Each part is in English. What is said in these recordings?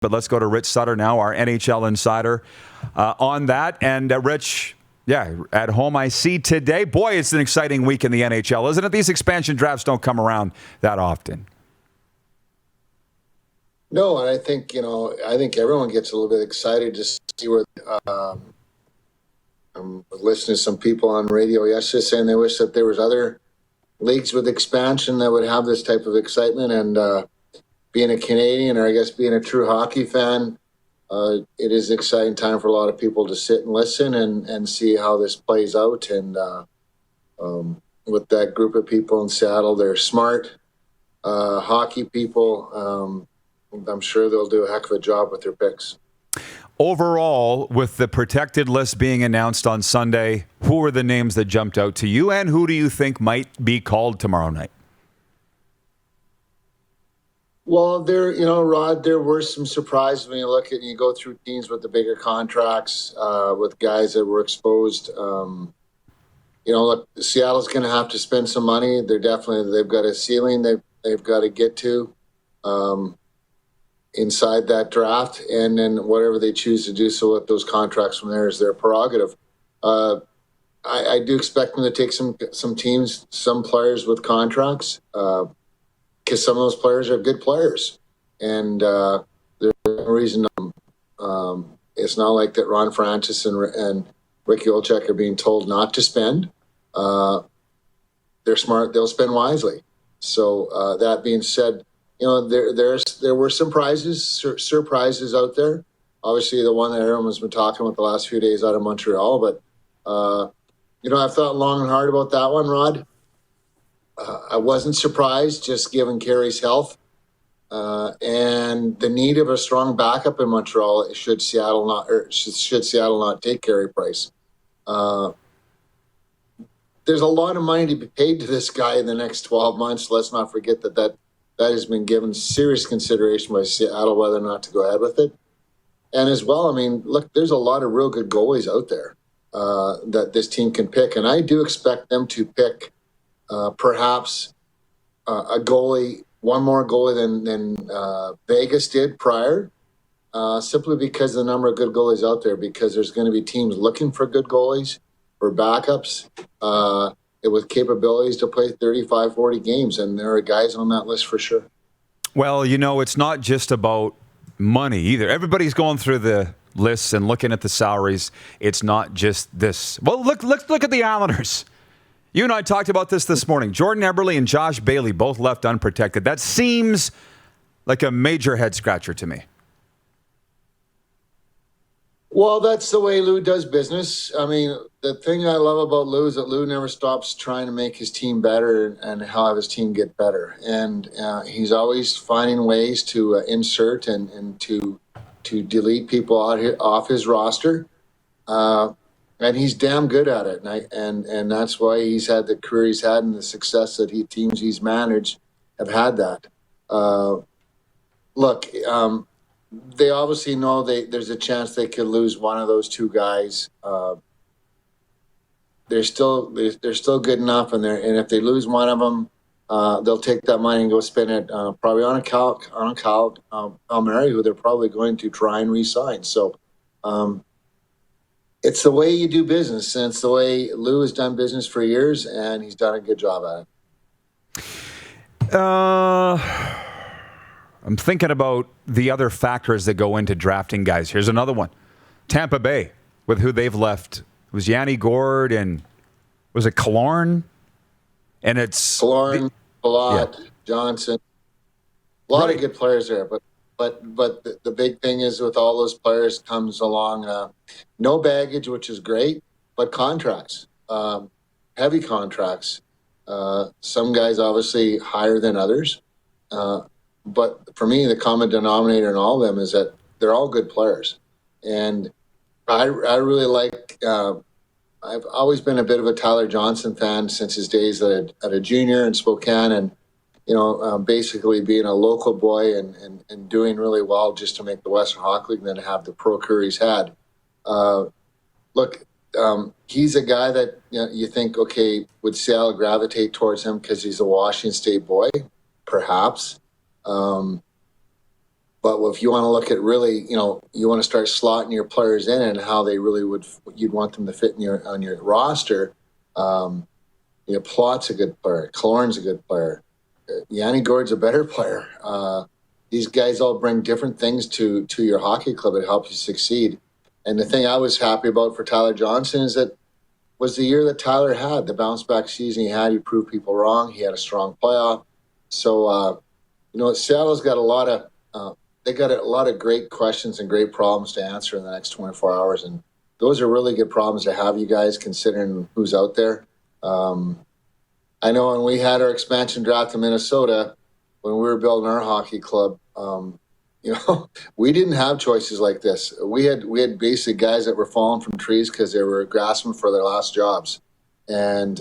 But let's go to Rich Sutter now, our NHL insider, on that. And Rich, at home I see today. Boy, it's an exciting week in the NHL, isn't it? These expansion drafts don't come around that often. No, and I think everyone gets a little bit excited to see where. I'm listening to some people on radio yesterday saying they wish that there was other leagues with expansion that would have this type of excitement. And being a Canadian, or I guess being a true hockey fan, it is an exciting time for a lot of people to sit and listen and see how this plays out. And with that group of people in Seattle, they're smart hockey people. I'm sure they'll do a heck of a job with their picks. Overall, with the protected list being announced on Sunday, who were the names that jumped out to you, and who do you think might be called tomorrow night? Well, Rod, there were some surprises when you look at and you go through teams with the bigger contracts, with guys that were exposed. Look, Seattle's going to have to spend some money. They've got a ceiling they've got to get to inside that draft, and then whatever they choose to do so with those contracts from there is their prerogative. I do expect them to take some teams, some players with contracts, because some of those players are good players, and there's no reason. It's not like that Ron Francis and Ricky Olczyk are being told not to spend. They're smart; they'll spend wisely. So that being said, there were surprises out there. Obviously, the one that everyone's been talking about the last few days out of Montreal, but I've thought long and hard about that one, Rod. I wasn't surprised, just given Carey's health and the need of a strong backup in Montreal. Should Seattle not take Carey Price? There's a lot of money to be paid to this guy in the next 12 months. Let's not forget that has been given serious consideration by Seattle whether or not to go ahead with it. And as well, look, there's a lot of real good goalies out there that this team can pick, and I do expect them to pick. Perhaps a goalie, one more goalie than Vegas did prior, simply because of the number of good goalies out there, because there's going to be teams looking for good goalies, for backups, with capabilities to play 35, 40 games, and there are guys on that list for sure. Well, it's not just about money either. Everybody's going through the lists and looking at the salaries. It's not just this. Well, look at the Islanders. You and I talked about this morning. Jordan Eberle and Josh Bailey both left unprotected. That seems like a major head scratcher to me. Well, that's the way Lou does business. The thing I love about Lou is that Lou never stops trying to make his team better and have his team get better. And he's always finding ways to insert and to delete people off his roster. And he's damn good at it, and that's why he's had the career he's had and the success that teams he's managed have had that. Look, they obviously know there's a chance they could lose one of those two guys. They're still good enough, and if they lose one of them, they'll take that money and go spend it probably on Kyle Palmieri, who they're probably going to try and re-sign. So. It's the way you do business, and it's the way Lou has done business for years, and he's done a good job at it. I'm thinking about the other factors that go into drafting guys. Here's another one. Tampa Bay, with who they've left. It was Yanni Gourde and was it Killorn? And it's... Killorn, Johnson. A lot of good players there, but the big thing is with all those players comes along no baggage, which is great, but contracts, heavy contracts. Some guys obviously higher than others. But for me, the common denominator in all of them is that they're all good players. And I really like, I've always been a bit of a Tyler Johnson fan since his days at a junior in Spokane, and basically being a local boy and doing really well just to make the Western Hockey League and then have the pro career he's had. He's a guy that you think, okay, would Seattle gravitate towards him because he's a Washington State boy? Perhaps. But if you want to look at really, you want to start slotting your players in and how they really you'd want them to fit on your roster. Plot's a good player. Killorn's a good player. Yanni Gourde's a better player. These guys all bring different things to your hockey club. It helps you succeed. And the thing I was happy about for Tyler Johnson is that was the year that Tyler had, the bounce back season he had. He proved people wrong. He had a strong playoff. So, Seattle's got a lot of great questions and great problems to answer in the next 24 hours. And those are really good problems to have, you guys, considering who's out there. I know when we had our expansion draft in Minnesota, when we were building our hockey club, we didn't have choices like this. We had basic guys that were falling from trees because they were grasping for their last jobs. And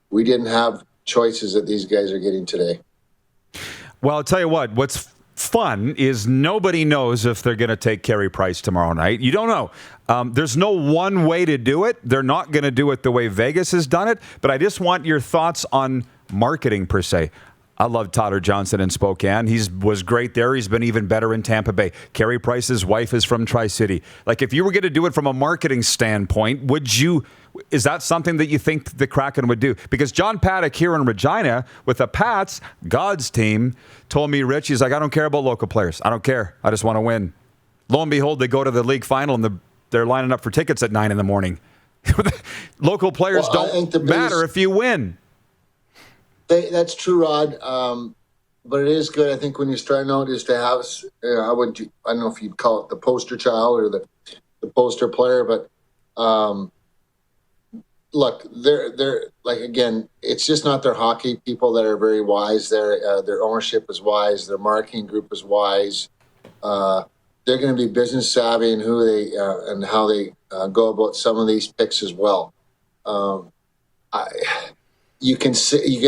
we didn't have choices that these guys are getting today. Well, I'll tell you what's fun is nobody knows if they're going to take Carey Price tomorrow night. You don't know. There's no one way to do it. They're not going to do it the way Vegas has done it. But I just want your thoughts on marketing per se. I love Tyler Johnson in Spokane. He was great there. He's been even better in Tampa Bay. Carey Price's wife is from Tri-City. Like, if you were going to do it from a marketing standpoint, is that something that you think the Kraken would do? Because John Paddock here in Regina with the Pats, God's team, told me, Rich, he's like, I don't care about local players. I don't care. I just want to win. Lo and behold, they go to the league final and they're lining up for tickets at 9 a.m. Local players don't matter if you win. That's true, Rod. But it is good, I think, when you're starting out, is to have, I don't know if you'd call it the poster child or the poster player, but look, they're like, again, it's just not their hockey people that are very wise. Their ownership is wise. Their marketing group is wise. They're going to be business savvy in who they and how they go about some of these picks as well. You can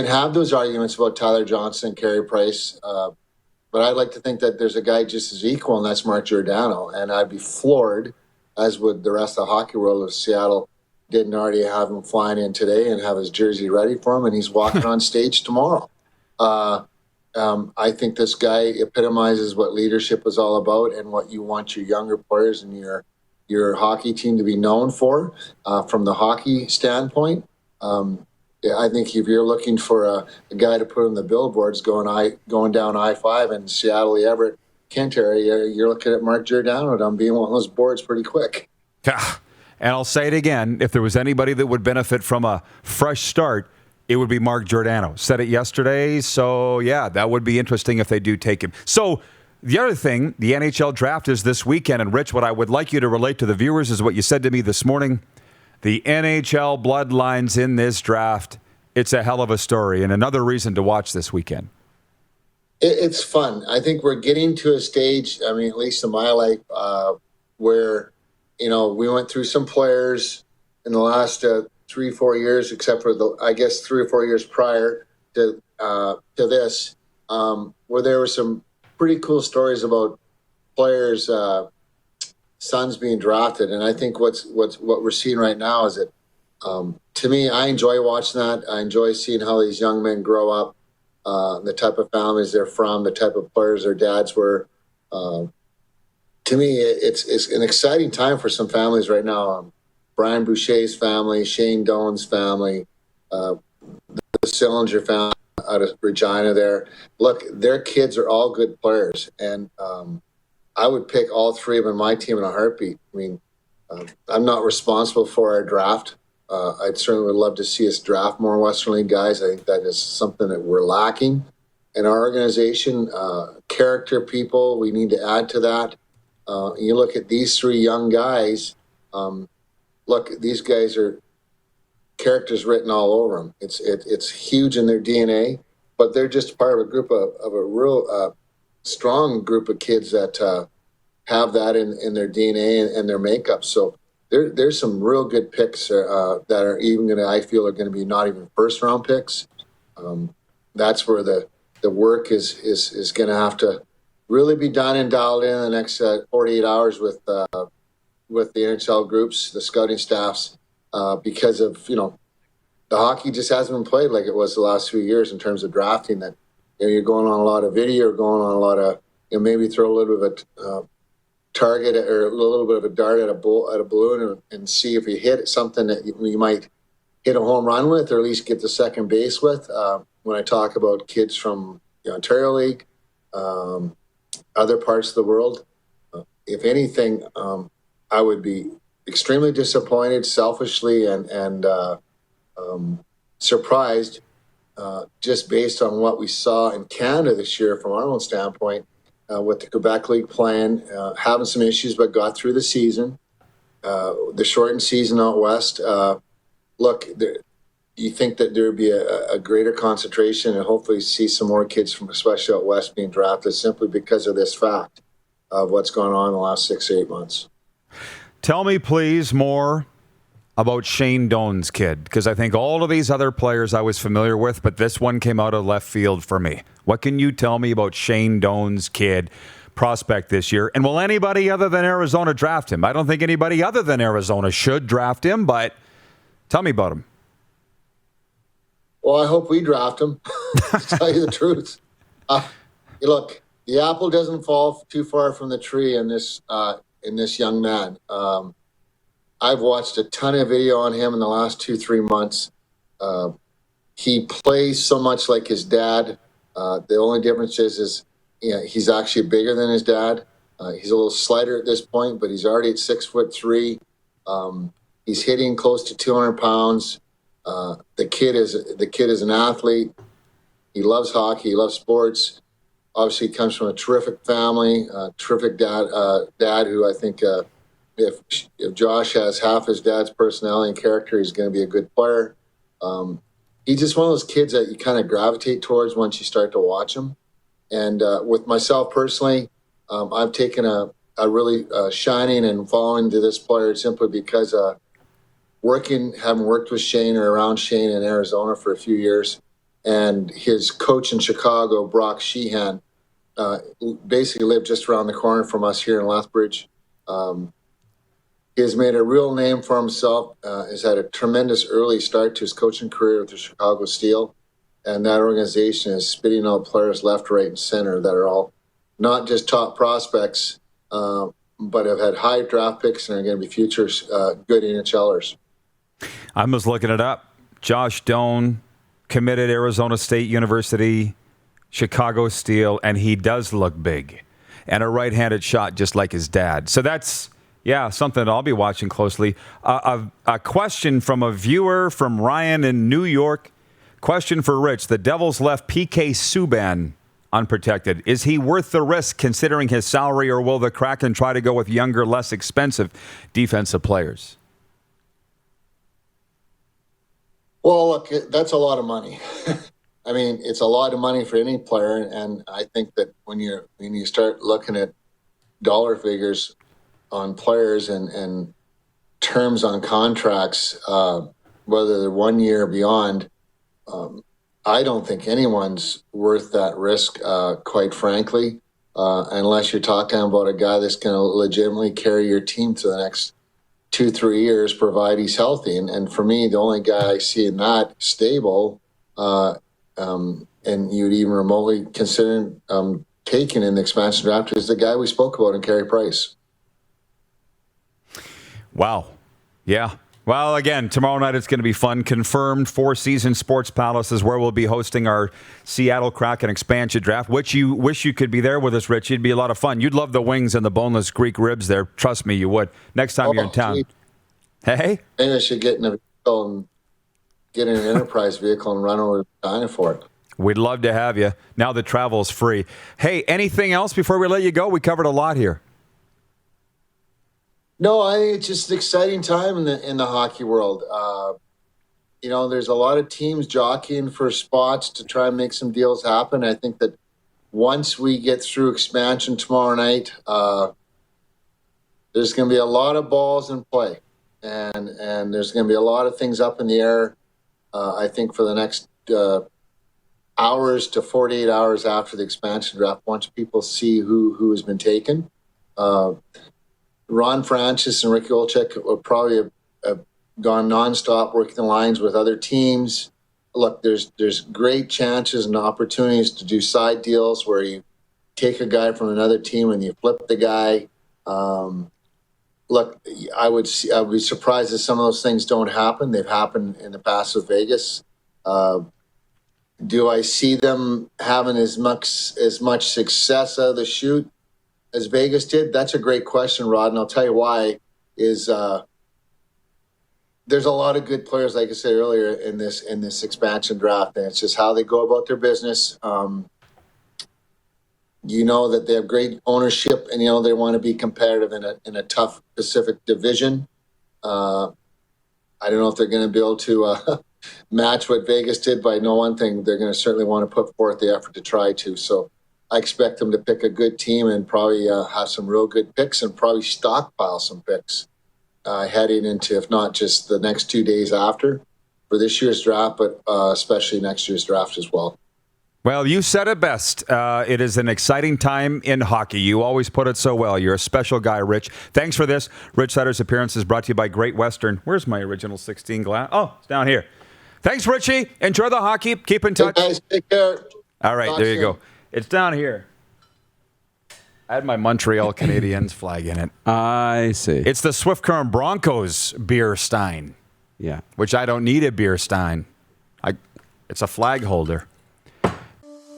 have those arguments about Tyler Johnson and Carey Price, but I'd like to think that there's a guy just as equal, and that's Mark Giordano. And I'd be floored, as would the rest of the hockey world, if Seattle didn't already have him flying in today and have his jersey ready for him, and he's walking on stage tomorrow. I think this guy epitomizes what leadership is all about and what you want your younger players and your hockey team to be known for from the hockey standpoint. I think if you're looking for a guy to put on the billboards going down I-5 in Seattle, Everett, Kent area, you're looking at Mark Giordano on being one of those boards pretty quick. Yeah. And I'll say it again, if there was anybody that would benefit from a fresh start, it would be Mark Giordano. Said it yesterday, so yeah, that would be interesting if they do take him. So the other thing, the NHL draft is this weekend, and Rich, what I would like you to relate to the viewers is what you said to me this morning. The NHL bloodlines in this draft, it's a hell of a story and another reason to watch this weekend. It's fun. I think we're getting to a stage, I mean, at least in my life, where, we went through some players in the last 3-4 years, except for 3 or 4 years prior to this, where there were some pretty cool stories about players' sons being drafted. And I think what we're seeing right now is that, to me, I enjoy watching that. I enjoy seeing how these young men grow up, the type of families they're from, the type of players their dads were. To me, it's an exciting time for some families right now. Brian Boucher's family, Shane Doan's family, the Sillinger family out of Regina there. Look, their kids are all good players, and I would pick all three of them in my team in a heartbeat. I mean, I'm not responsible for our draft. I certainly would love to see us draft more Western League guys. I think that is something that we're lacking in our organization. Character people, we need to add to that. You look at these three young guys. Look, these guys are characters written all over them. It's huge in their DNA, but they're just part of a real strong group of kids that have that in their DNA and their makeup. So there's some real good picks that are even going to, I feel, are going to be not even first round picks. That's where the work is going to have to really be done and dialed in the next 48 hours with the NHL groups, the scouting staffs, because of, the hockey just hasn't been played like it was the last few years in terms of drafting. That you're going on a lot of video, or going on a lot of maybe throw a little bit of a target or a little bit of a dart at a balloon and see if you hit something that you might hit a home run with, or at least get to second base with. When I talk about kids from the Ontario League, other parts of the world, if anything, I would be extremely disappointed, selfishly, and surprised, just based on what we saw in Canada this year from our own standpoint, with the Quebec League playing, having some issues, but got through the season. The shortened season out west. Look, you think that there would be a greater concentration and hopefully see some more kids from especially out west being drafted simply because of this fact of what's going on in the last 6 or 8 months. Tell me, please, more about Shane Doan's kid, because I think all of these other players I was familiar with, but this one came out of left field for me. What can you tell me about Shane Doan's kid prospect this year? And will anybody other than Arizona draft him? I don't think anybody other than Arizona should draft him, but tell me about him. Well, I hope we draft him, to tell you the truth. Look, the apple doesn't fall too far from the tree in this young man. I've watched a ton of video on him in the last 2-3 months. He plays so much like his dad. The only difference is he's actually bigger than his dad. He's a little slighter at this point, but he's already at 6'3". He's hitting close to 200 pounds. The kid is an athlete. He loves hockey. He loves sports. Obviously, he comes from a terrific family, terrific dad who I think if Josh has half his dad's personality and character, he's going to be a good player. He's just one of those kids that you kind of gravitate towards once you start to watch him. And with myself personally, I've taken a really shining and following to this player simply because having worked with Shane or around Shane in Arizona for a few years, and his coach in Chicago, Brock Sheehan, basically lived just around the corner from us here in Lethbridge. He has made a real name for himself, has had a tremendous early start to his coaching career with the Chicago Steel, and that organization is spitting out players left, right, and center that are all not just top prospects, but have had high draft picks and are going to be future good NHLers. I was looking it up. Josh Doan, committed Arizona State University, Chicago Steel, and he does look big. And a right-handed shot just like his dad. So that's, something I'll be watching closely. A question from a viewer from Ryan in New York. Question for Rich. The Devils left PK Subban unprotected. Is he worth the risk considering his salary, or will the Kraken try to go with younger, less expensive defensive players? Well, look, that's a lot of money. I mean, it's a lot of money for any player, and I think that when you start looking at dollar figures on players and terms on contracts, whether they're 1 year or beyond, I don't think anyone's worth that risk, quite frankly, unless you're talking about a guy that's going to legitimately carry your team to the next 2-3 years, provide he's healthy. And for me, the only guy I see in that stable, and you'd even remotely consider taking in the expansion draft, is the guy we spoke about in Carey Price. Wow. Yeah. Well, again, tomorrow night it's going to be fun. Confirmed, Four Seasons Sports Palace is where we'll be hosting our Seattle Kraken expansion draft, which you wish you could be there with us, Rich. It'd be a lot of fun. You'd love the wings and the boneless Greek ribs there. Trust me, you would. Next time you're in town. Gee. Hey? Maybe I should get in a vehicle and get in an enterprise vehicle and run over to China for it. We'd love to have you. Now the travel's free. Hey, anything else before we let you go? We covered a lot here. No, I think it's just an exciting time in the hockey world. There's a lot of teams jockeying for spots to try and make some deals happen. I think that once we get through expansion tomorrow night, there's going to be a lot of balls in play, and there's going to be a lot of things up in the air. I think for the next hours to 48 hours after the expansion draft, once people see who has been taken. Ron Francis and Ricky Olczyk will probably have gone nonstop working the lines with other teams. Look, there's great chances and opportunities to do side deals where you take a guy from another team and you flip the guy. Look, I would be surprised if some of those things don't happen. They've happened in the past with Vegas. Do I see them having as much success out of the shoot as Vegas did? That's a great question, Rod, and I'll tell you why. Is there's a lot of good players, like I said earlier, in this expansion draft, and it's just how they go about their business. You know that they have great ownership, and you know they want to be competitive in a tough Pacific Division. I don't know if they're going to be able to match what Vegas did, but I know one thing: they're going to certainly want to put forth the effort to try to. So I expect them to pick a good team and probably have some real good picks and probably stockpile some picks heading into, if not just the next 2 days after, for this year's draft, but especially next year's draft as well. Well, you said it best. It is an exciting time in hockey. You always put it so well. You're a special guy, Rich. Thanks for this. Rich Sutter's appearance is brought to you by Great Western. Where's my original 16 glass? Oh, it's down here. Thanks, Richie. Enjoy the hockey. Keep in touch. Hey guys, take care. All right, Talk there you soon. go. It's down here. I had my Montreal Canadiens flag in it. I see. It's the Swift Current Broncos beer stein, Yeah. which I don't need a beer stein. It's a flag holder.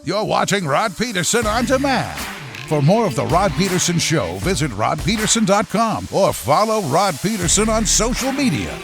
You're watching Rod Pedersen On Demand. For more of The Rod Pedersen Show, visit rodpedersen.com or follow Rod Pedersen on social media.